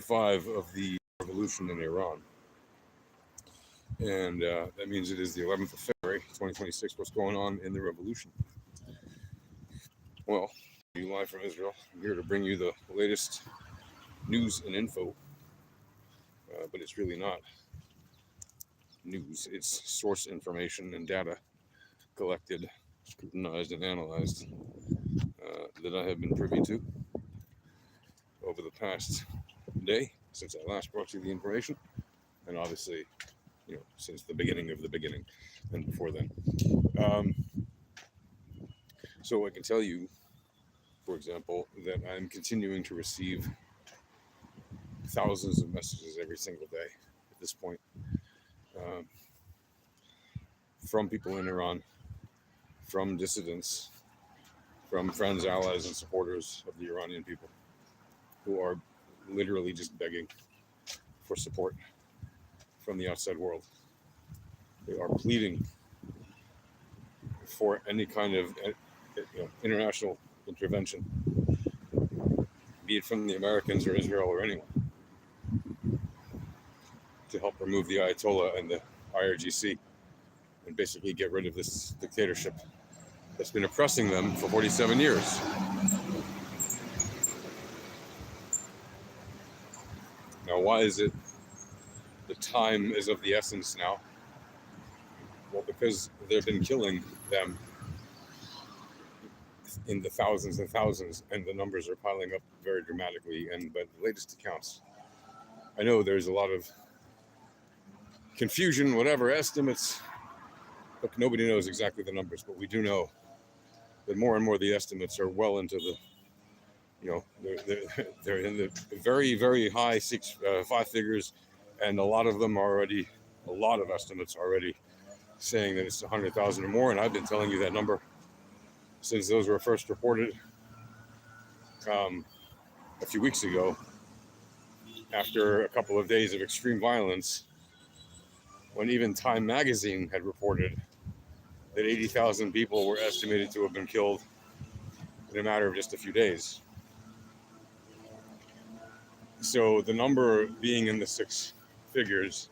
5 of the revolution in Iran. And that means it is the 11th of February, 2026. What's going on in the revolution? Well, you live from Israel. I'm here to bring you the latest news and info. But it's really not news. It's source information and data collected, scrutinized, and analyzed that I have been privy to over the past day since I last brought you the information, and obviously, since the beginning of the beginning and before then. So I can tell you, for example, that I'm continuing to receive thousands of messages every single day at this point from people in Iran, from dissidents, from friends, allies, and supporters of the Iranian people who are literally just begging for support from the outside world. They are pleading for any kind of international intervention, be it from the Americans or Israel or anyone, to help remove the Ayatollah and the IRGC and basically get rid of this dictatorship that's been oppressing them for 47 years. Now, why is it the time is of the essence now? Well, because they've been killing them in the thousands and thousands, and the numbers are piling up very dramatically. And by the latest accounts, I know there's a lot of confusion, whatever, estimates. Look, nobody knows exactly the numbers, but we do know that more and more the estimates are well into the, they're in the very, very high 5 figures, and a lot of estimates already saying that it's 100,000 or more, and I've been telling you that number since those were first reported a few weeks ago, after a couple of days of extreme violence, when even Time magazine had reported that 80,000 people were estimated to have been killed in a matter of just a few days. So the number being in the 6 figures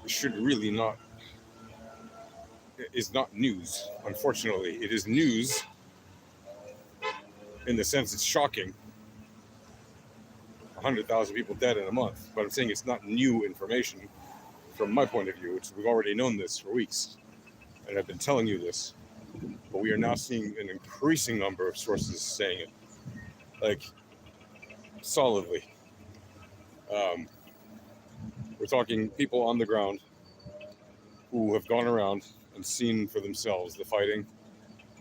should really is not news. Unfortunately, it is news in the sense it's shocking. 100,000 people dead in a month, but I'm saying it's not new information from my point of view. We've already known this for weeks, and I've been telling you this, but we are now seeing an increasing number of sources saying it, like, solidly. We're talking people on the ground who have gone around and seen for themselves the fighting,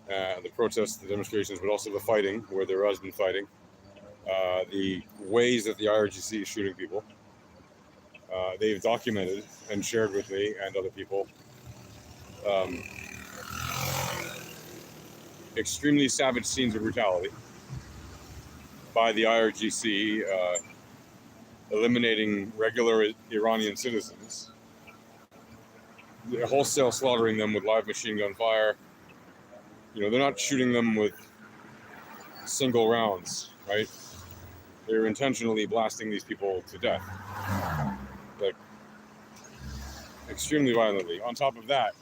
the protests, the demonstrations, but also the fighting, where there has been fighting, the ways that the IRGC is shooting people. They've documented and shared with me and other people extremely savage scenes of brutality by the IRGC, eliminating regular Iranian citizens, wholesale slaughtering them with live machine gun fire. They're not shooting them with single rounds, right? They're intentionally blasting these people to death, like, extremely violently. On top of that,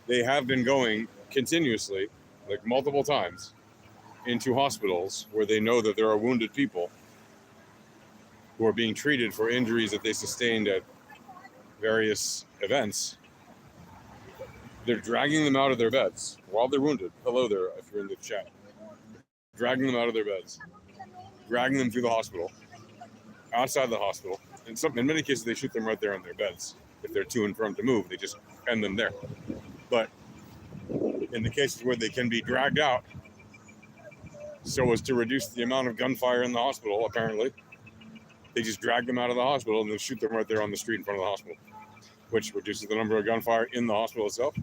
they have been going continuously, like multiple times, into hospitals where they know that there are wounded people who are being treated for injuries that they sustained at various events. They're dragging them out of their beds while they're wounded. Hello there, if you're in the chat. Dragging them out of their beds, dragging them through the hospital, outside the hospital. In many cases, they shoot them right there in their beds. If they're too infirm to move, they just end them there. But in the cases where they can be dragged out so as to reduce the amount of gunfire in the hospital, apparently, they just drag them out of the hospital and then shoot them right there on the street in front of the hospital, which reduces the number of gunfire in the hospital itself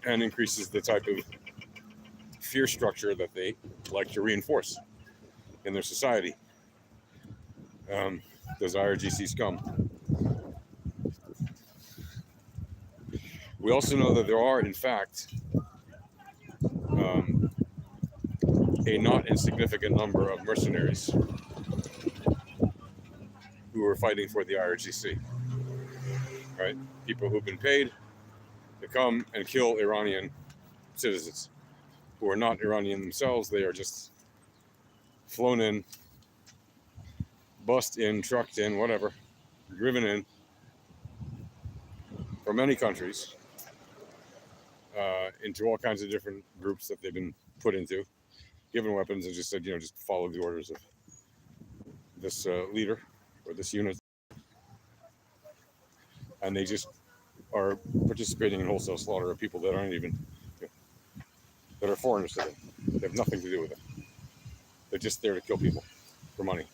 and increases the type of fear structure that they like to reinforce in their society. Those IRGC scum. We also know that there are, in fact, a not insignificant number of mercenaries who are fighting for the IRGC, right? People who've been paid to come and kill Iranian citizens who are not Iranian themselves. They are just flown in, bussed in, trucked in, whatever, driven in from many countries into all kinds of different groups that they've been put into, given weapons, and just said, just follow the orders of this leader or this unit. And they just are participating in wholesale slaughter of people that aren't even, that are foreigners to them. They have nothing to do with it. They're just there to kill people for money.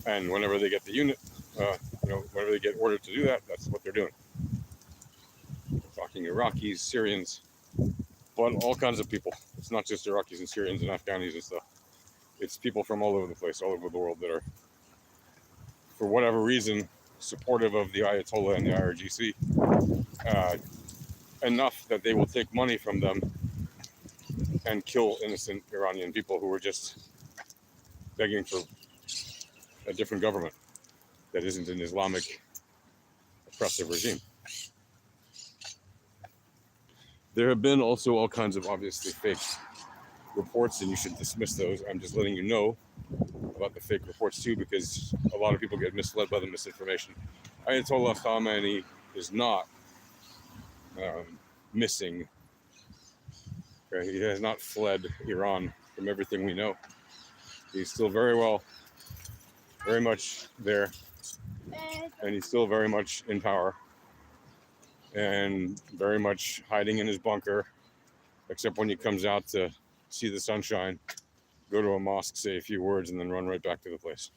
And whenever they get the unit, whenever they get ordered to do that, that's what they're doing. We're talking Iraqis, Syrians, but all kinds of people. It's not just Iraqis and Syrians and Afghanis and stuff. It's people from all over the place, all over the world that are, for whatever reason, supportive of the Ayatollah and the IRGC, enough that they will take money from them and kill innocent Iranian people who were just begging for a different government that isn't an Islamic oppressive regime. There have been also all kinds of obviously fake reports, and you should dismiss those. I'm just letting you know about the fake reports too, because a lot of people get misled by the misinformation. Ayatollah Khamenei is not missing. Okay? He has not fled Iran from everything we know. He's still very much there, and he's still very much in power, and very much hiding in his bunker, except when he comes out to see the sunshine, go to a mosque, say a few words, and then run right back to the place.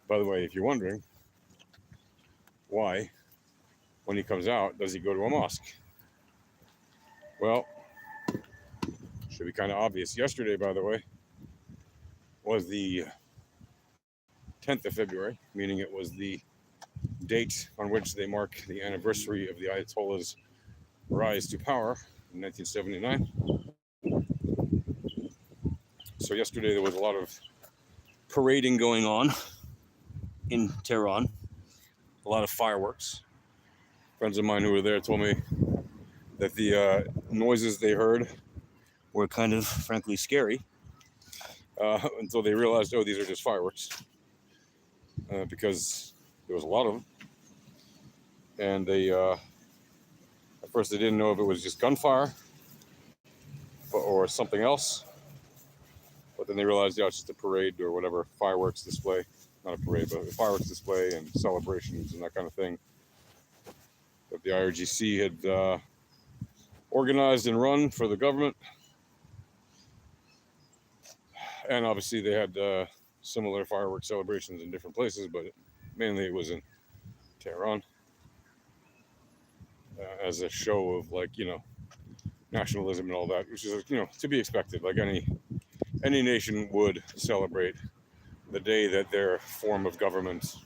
By the way, if you're wondering why, when he comes out, does he go to a mosque? Well, should be kind of obvious. Yesterday, by the way, was the 10th of February, meaning it was the date on which they mark the anniversary of the Ayatollah's rise to power in 1979. So yesterday there was a lot of parading going on in Tehran, a lot of fireworks. Friends of mine who were there told me that the noises they heard were kind of, frankly, scary until they realized, oh, these are just fireworks, because there was a lot of them. And they, at first they didn't know if it was just gunfire or something else. But then they realized, yeah, it's just a parade or whatever, fireworks display. Not a parade, but a fireworks display and celebrations and that kind of thing that the IRGC had organized and run for the government. And obviously they had similar fireworks celebrations in different places, but mainly it was in Tehran as a show of, like, nationalism and all that, which is, to be expected. Like any nation would celebrate the day that their form of government,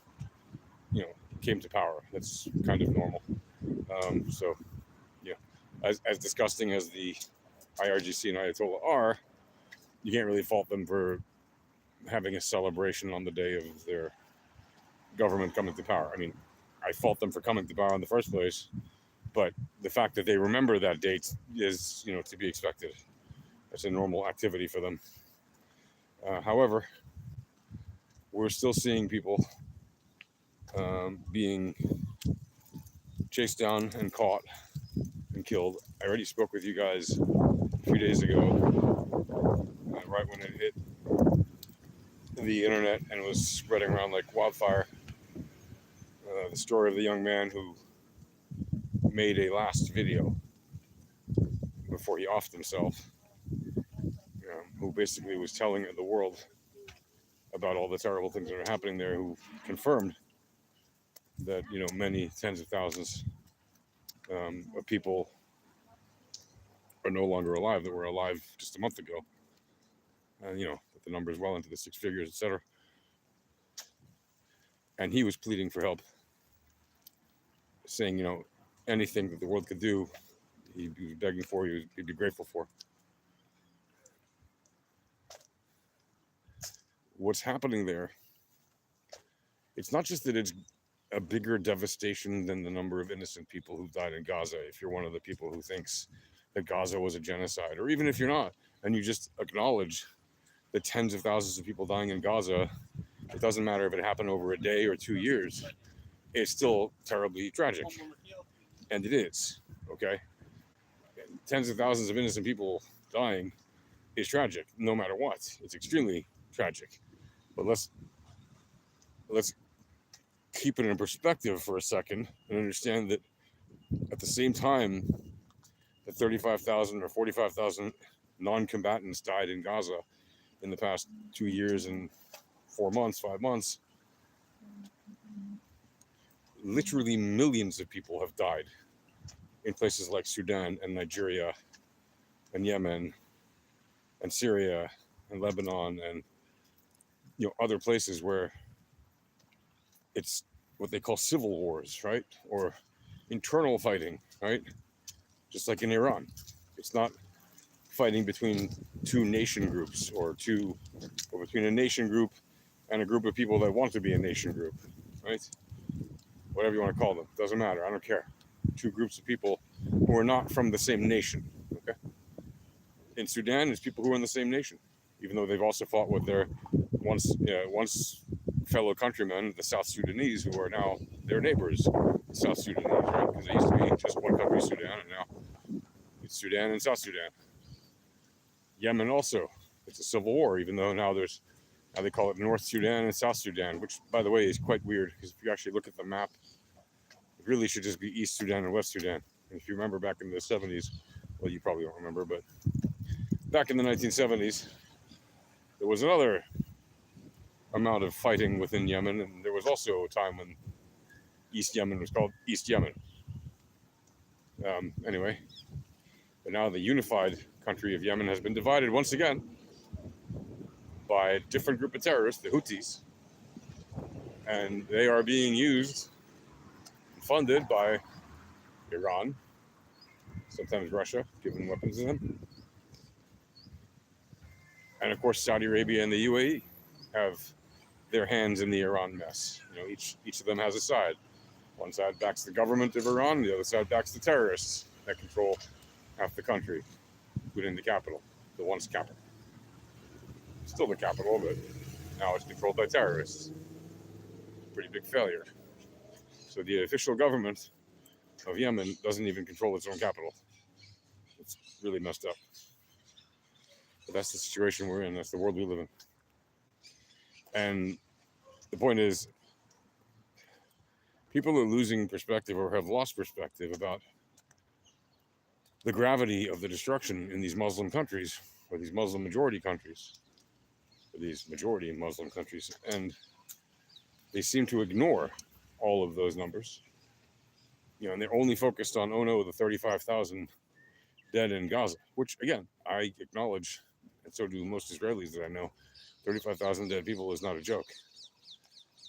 came to power. That's kind of normal. So, yeah, as disgusting as the IRGC and Ayatollah are, you can't really fault them for having a celebration on the day of their government coming to power. I mean, I fault them for coming to power in the first place, but the fact that they remember that date is, to be expected. That's a normal activity for them. However, we're still seeing people being chased down and caught and killed. I already spoke with you guys a few days ago, right when it hit the internet and was spreading around like wildfire. The story of the young man who made a last video before he offed himself, who basically was telling the world about all the terrible things that are happening there, who confirmed that, many tens of thousands of people are no longer alive that were alive just a month ago. And, that the number is well into the six figures, etc. And he was pleading for help, saying, anything that the world could do, he'd be begging for, he'd be grateful for. what's happening there, it's not just that it's a bigger devastation than the number of innocent people who died in Gaza. If you're one of the people who thinks that Gaza was a genocide, or even if you're not, and you just acknowledge the tens of thousands of people dying in Gaza, it doesn't matter if it happened over a day or 2 years, it's still terribly tragic. And it is, okay? Tens of thousands of innocent people dying is tragic, no matter what. It's extremely tragic. But let's keep it in perspective for a second and understand that at the same time that 35,000 or 45,000 non-combatants died in Gaza in the past 2 years and 4 months, 5 months, literally millions of people have died in places like Sudan and Nigeria and Yemen and Syria and Lebanon and other places where it's what they call civil wars, right? Or internal fighting, right? Just like in Iran. It's not fighting between two nation groups or between a nation group and a group of people that want to be a nation group, right? Whatever you want to call them, doesn't matter. I don't care. Two groups of people who are not from the same nation, okay? In Sudan, it's people who are in the same nation, even though they've also fought with their once fellow countrymen, the South Sudanese, who are now their neighbors, the South Sudanese, right? Because it used to be just one country, Sudan, and now it's Sudan and South Sudan. Yemen also, it's a civil war, even though now they call it North Sudan and South Sudan, which, by the way, is quite weird, because if you actually look at the map, it really should just be East Sudan and West Sudan. And if you remember back in the 70s, well, you probably don't remember, but back in the 1970s, there was another amount of fighting within Yemen, and there was also a time when East Yemen was called East Yemen. Anyway, but now the unified country of Yemen has been divided once again by a different group of terrorists, the Houthis, and they are being used and funded by Iran, sometimes Russia, giving weapons to them, and of course Saudi Arabia and the UAE have their hands in the Iran mess. Each of them has a side. One side backs the government of Iran, the other side backs the terrorists that control half the country, including the capital, the once capital. Still the capital, but now it's controlled by terrorists. Pretty big failure. So the official government of Yemen doesn't even control its own capital. It's really messed up. But that's the situation we're in. That's the world we live in. And the point is, people are losing perspective or have lost perspective about the gravity of the destruction in these Muslim countries, or these Muslim majority countries, or these majority Muslim countries. And they seem to ignore all of those numbers. And they're only focused on, the 35,000 dead in Gaza, which, again, I acknowledge, and so do most Israelis that I know. 35,000 dead people is not a joke.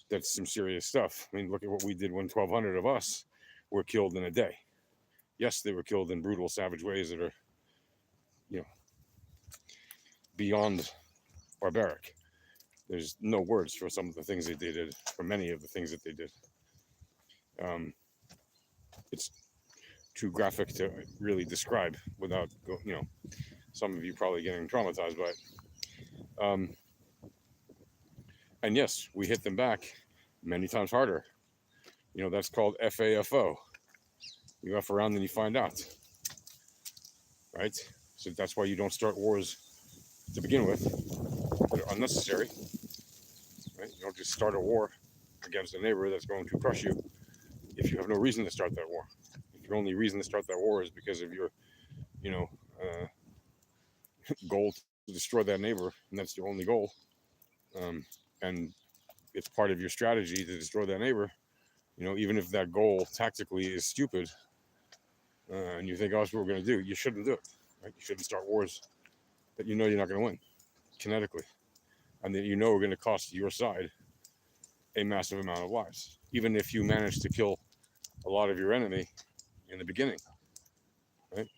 That's some serious stuff. I mean, look at what we did when 1,200 of us were killed in a day. Yes, they were killed in brutal, savage ways that are, beyond barbaric. There's no words for some of the things that they did, for many of the things that they did. It's too graphic to really describe without, some of you probably getting traumatized by it. And yes, we hit them back many times harder. That's called FAFO. You F around and you find out, right? So that's why you don't start wars to begin with. They're unnecessary, right? You don't just start a war against a neighbor that's going to crush you if you have no reason to start that war. If your only reason to start that war is because of your, goal to destroy that neighbor, and that's your only goal, and it's part of your strategy to destroy that neighbor, even if that goal tactically is stupid, and you think, that's what we're going to do, you shouldn't do it, right? You shouldn't start wars that you're not going to win kinetically, and that are going to cost your side a massive amount of lives, even if you manage to kill a lot of your enemy in the beginning, right?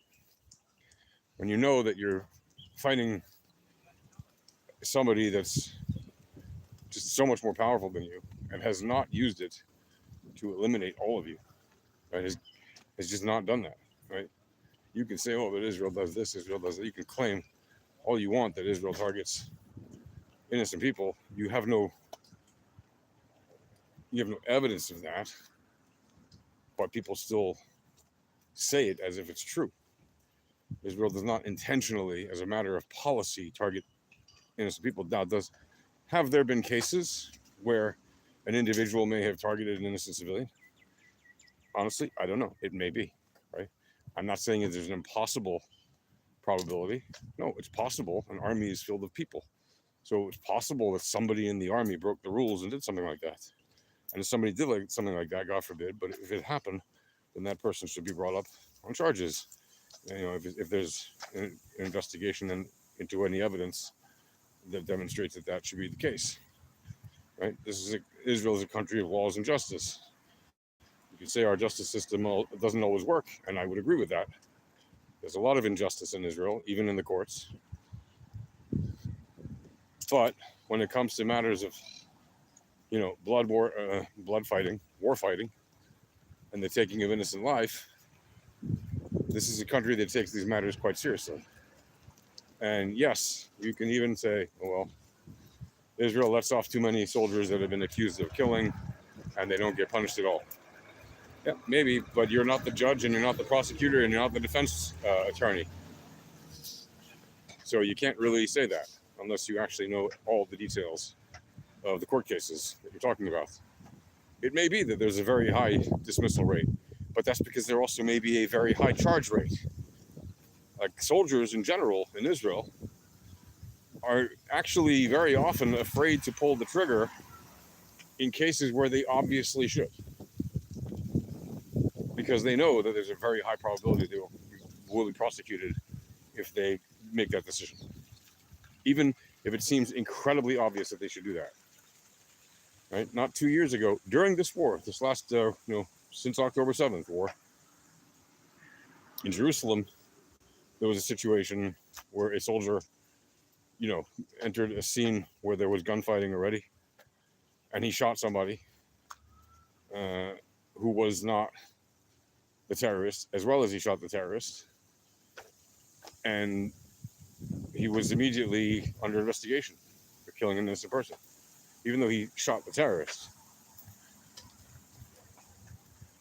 When you know that you're fighting somebody that's so much more powerful than you and has not used it to eliminate all of you. Right? Has just not done that. Right? You can say, oh, but Israel does this, Israel does that. You can claim all you want that Israel targets innocent people. You have no evidence of that, but people still say it as if it's true. Israel does not intentionally, as a matter of policy, target innocent people. Now, have there been cases where an individual may have targeted an innocent civilian? Honestly, I don't know. It may be, right? I'm not saying that there's an impossible probability. No, it's possible. An army is filled with people. So it's possible that somebody in the army broke the rules and did something like that. And if somebody did something like that, God forbid, but if it happened, then that person should be brought up on charges. If there's an investigation into any evidence that demonstrates that should be the case, right? Israel is a country of laws and justice. You could say our justice system doesn't always work, and I would agree with that. There's a lot of injustice in Israel, even in the courts. But when it comes to matters of, blood fighting, war fighting, and the taking of innocent life, this is a country that takes these matters quite seriously. And yes, you can even say, oh, well, Israel lets off too many soldiers that have been accused of killing, and they don't get punished at all. Yeah, maybe, but you're not the judge, and you're not the prosecutor, and you're not the defense attorney. So you can't really say that unless you actually know all the details of the court cases that you're talking about. It may be that there's a very high dismissal rate, but that's because there also may be a very high charge rate. Like soldiers in general in Israel are actually very often afraid to pull the trigger in cases where they obviously should, because they know that there's a very high probability they will be prosecuted if they make that decision, even if it seems incredibly obvious that they should do that. Right? Not 2 years ago, during this war, this last, since October 7th war, in Jerusalem, there was a situation where a soldier, entered a scene where there was gunfighting already, and he shot somebody who was not the terrorist, as well as he shot the terrorist, and he was immediately under investigation for killing an innocent person, even though he shot the terrorist.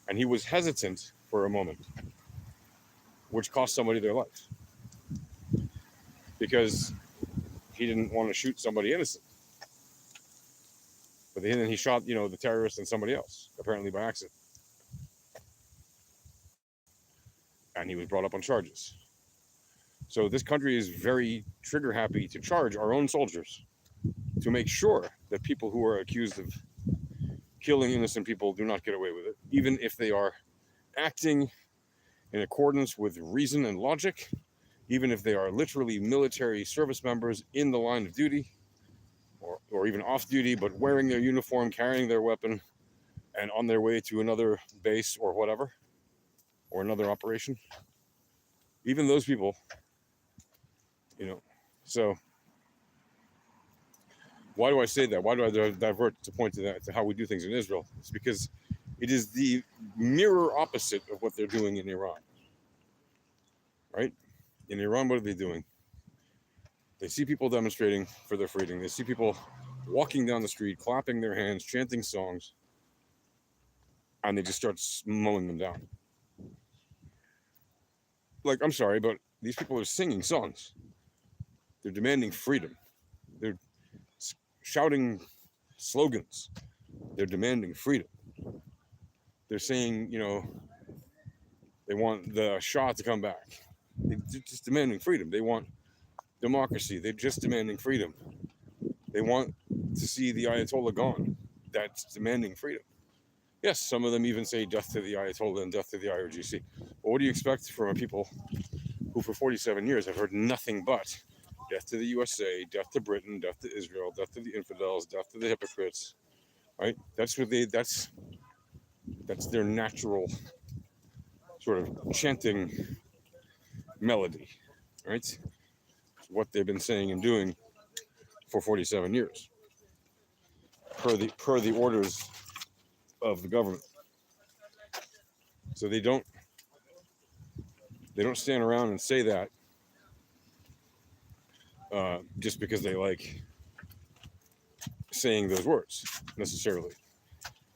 And he was hesitant for a moment, which cost somebody their life, because he didn't want to shoot somebody innocent. But then he shot, the terrorist and somebody else, apparently by accident. And he was brought up on charges. So this country is very trigger happy to charge our own soldiers to make sure that people who are accused of killing innocent people do not get away with it, even if they are acting in accordance with reason and logic, even if they are literally military service members in the line of duty, or even off duty, but wearing their uniform, carrying their weapon, and on their way to another base or whatever, or another operation. Even those people, so why do I say that? Why do I divert to point to that, to how we do things in Israel? It's because it is the mirror opposite of what they're doing in Iran, right? In Iran, what are they doing? They see people demonstrating for their freedom. They see people walking down the street, clapping their hands, chanting songs, and they just start mowing them down. Like, I'm sorry, but these people are singing songs. They're demanding freedom. They're shouting slogans. They're demanding freedom. They're saying, they want the Shah to come back. They're just demanding freedom. They want democracy. They're just demanding freedom. They want to see the Ayatollah gone. That's demanding freedom. Yes, some of them even say death to the Ayatollah and death to the IRGC. But what do you expect from a people who for 47 years have heard nothing but death to the USA, death to Britain, death to Israel, death to the infidels, death to the hypocrites, right? That's their natural sort of chanting melody, right? It's what they've been saying and doing for 47 years. per the orders of the government. So they don't stand around and say that just because they like saying those words necessarily.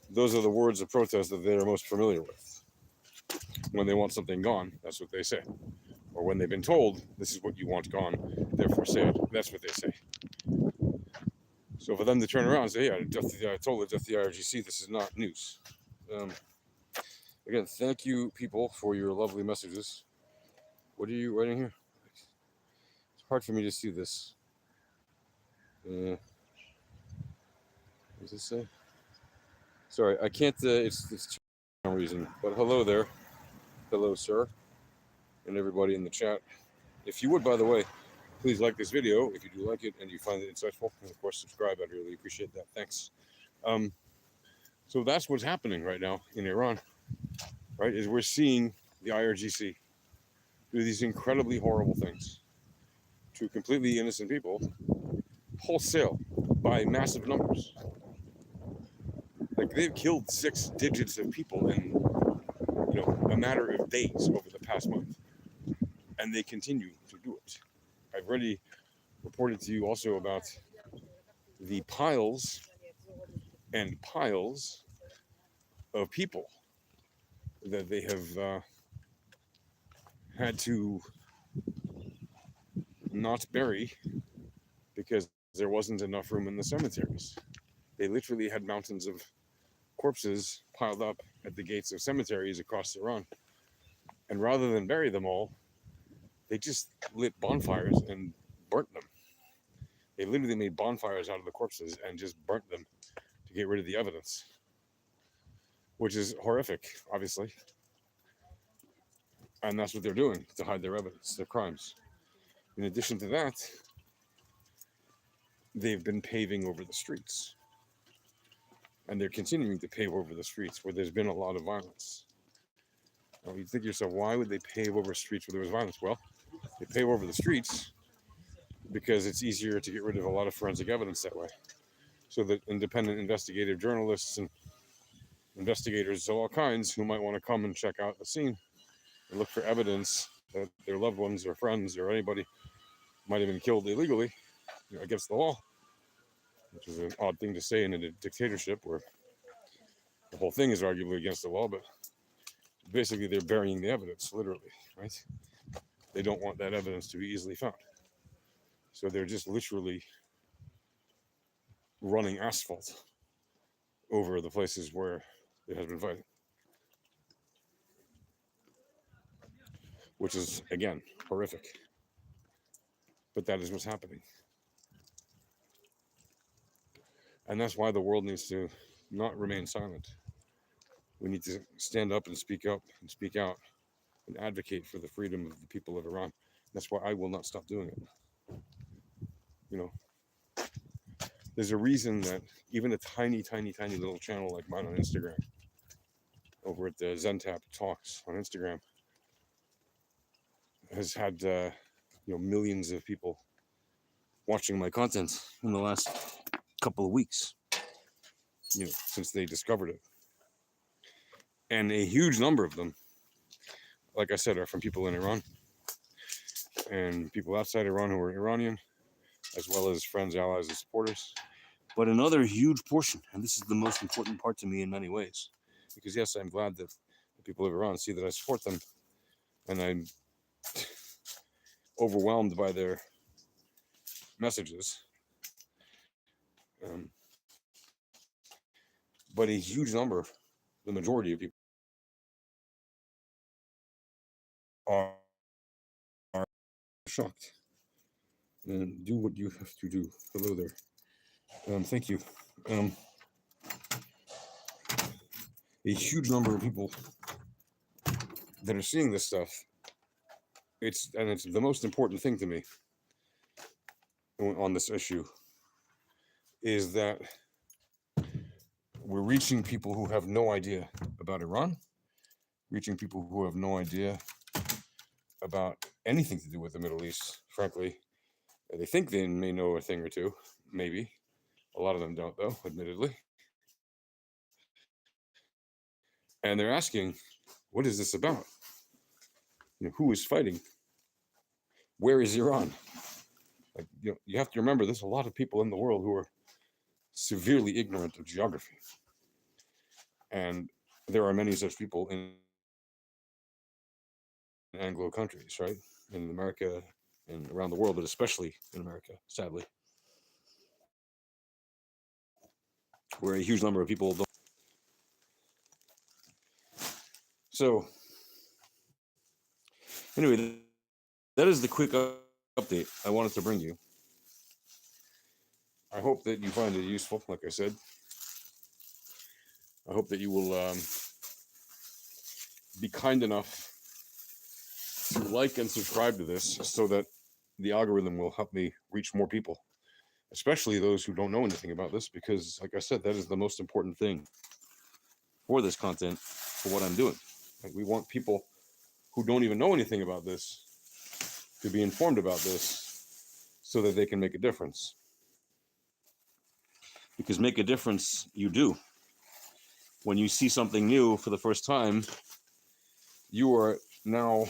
Those are the words of protest that they're most familiar with. When they want something gone, that's what they say. Or when they've been told, this is what you want gone, therefore say it. That's what they say. So for them to turn around and say, yeah, I told it, death the IRGC, this is not news. Again, thank you, people, for your lovely messages. What are you writing here? It's hard for me to see this. What does it say? Sorry, I can't. It's for no reason. But hello there. Hello, sir. And everybody in the chat. If you would, by the way, please like this video if you do like it and you find it insightful. And of course, subscribe. I'd really appreciate that. Thanks. So that's what's happening right now in Iran, right? Is we're seeing the IRGC do these incredibly horrible things to completely innocent people, wholesale, by massive numbers. Like they've killed 6 digits of people in, a matter of days over the past month, and they continue to do it. I've already reported to you also about the piles and piles of people that they have had to not bury because there wasn't enough room in the cemeteries. They literally had mountains of corpses piled up at the gates of cemeteries across Iran. And rather than bury them all, they just lit bonfires and burnt them. They literally made bonfires out of the corpses and just burnt them to get rid of the evidence, which is horrific, obviously. And that's what they're doing to hide their evidence, their crimes. In addition to that, they've been paving over the streets. And they're continuing to pave over the streets where there's been a lot of violence. Now, you think to yourself, why would they pave over streets where there was violence? Well, they pave over the streets because it's easier to get rid of a lot of forensic evidence that way. So that independent investigative journalists and investigators of all kinds who might want to come and check out the scene and look for evidence that their loved ones or friends or anybody might have been killed illegally, against the law, which is an odd thing to say in a dictatorship where the whole thing is arguably against the law, but basically they're burying the evidence, literally, right? They don't want that evidence to be easily found. So they're just literally running asphalt over the places where there has been fighting, which is, again, horrific. But that is what's happening. And that's why the world needs to not remain silent. We need to stand up and speak out and advocate for the freedom of the people of Iran. That's why I will not stop doing it. There's a reason that even a tiny, tiny, tiny little channel like mine on Instagram, over at the Zentap Talks on Instagram, has had millions of people watching my content in the last couple of weeks, since they discovered it. And a huge number of them, like I said, are from people in Iran and people outside Iran who are Iranian, as well as friends, allies, and supporters. But another huge portion, and this is the most important part to me in many ways, because yes, I'm glad that the people of Iran see that I support them, and I'm overwhelmed by their messages. But a huge number, the majority of people, are shocked. And do what you have to do. Hello there. Thank you. A huge number of people that are seeing this stuff. It's the most important thing to me on this issue is that we're reaching people who have no idea about Iran, reaching people who have no idea about anything to do with the Middle East, frankly. They think they may know a thing or two, maybe, A lot of them don't, though, admittedly. And they're asking, what is this about? Who is fighting? Where is Iran? Like, you have to remember there's a lot of people in the world who are severely ignorant of geography. And there are many such people in Anglo countries, right? In America and around the world, but especially in America, sadly, where a huge number of people don't. So, anyway, that is the quick update I wanted to bring you. I hope that you find it useful, like I said. I hope that you will be kind enough to like and subscribe to this so that the algorithm will help me reach more people, especially those who don't know anything about this, because, like I said, that is the most important thing for this content, for what I'm doing. Like, we want people who don't even know anything about this to be informed about this so that they can make a difference. Because make a difference you do. When you see something new for the first time, you are now